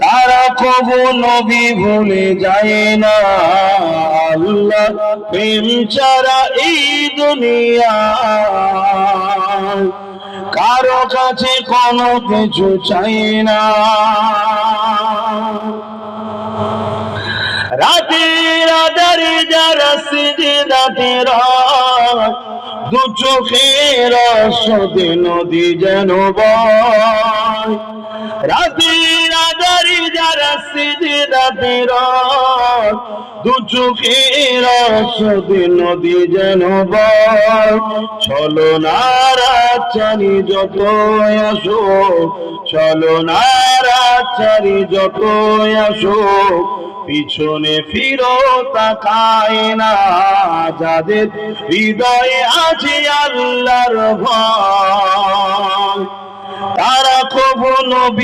তারা কবু নবী ভুলে যায় না। আল্লাহ প্রেম ছাড়া এই দুনিয়া কারো কাছে কোনো কিছু চাই না। রাতের আধারে যারা সিজদাতে রয়, দু চোখের আশাতে নদী যেন বয়। রাতের আধারে যারা সিজদাতে রয়, দু চোখের আশাতে নদী যেন বয়। ছলনার চারি যত আসো, ছলনার চারি যত আসো, পিছনে ফিরো তাকায় না। যাদের হৃদয়ে আছে আল্লাহর ভয়, তারা কবু নবী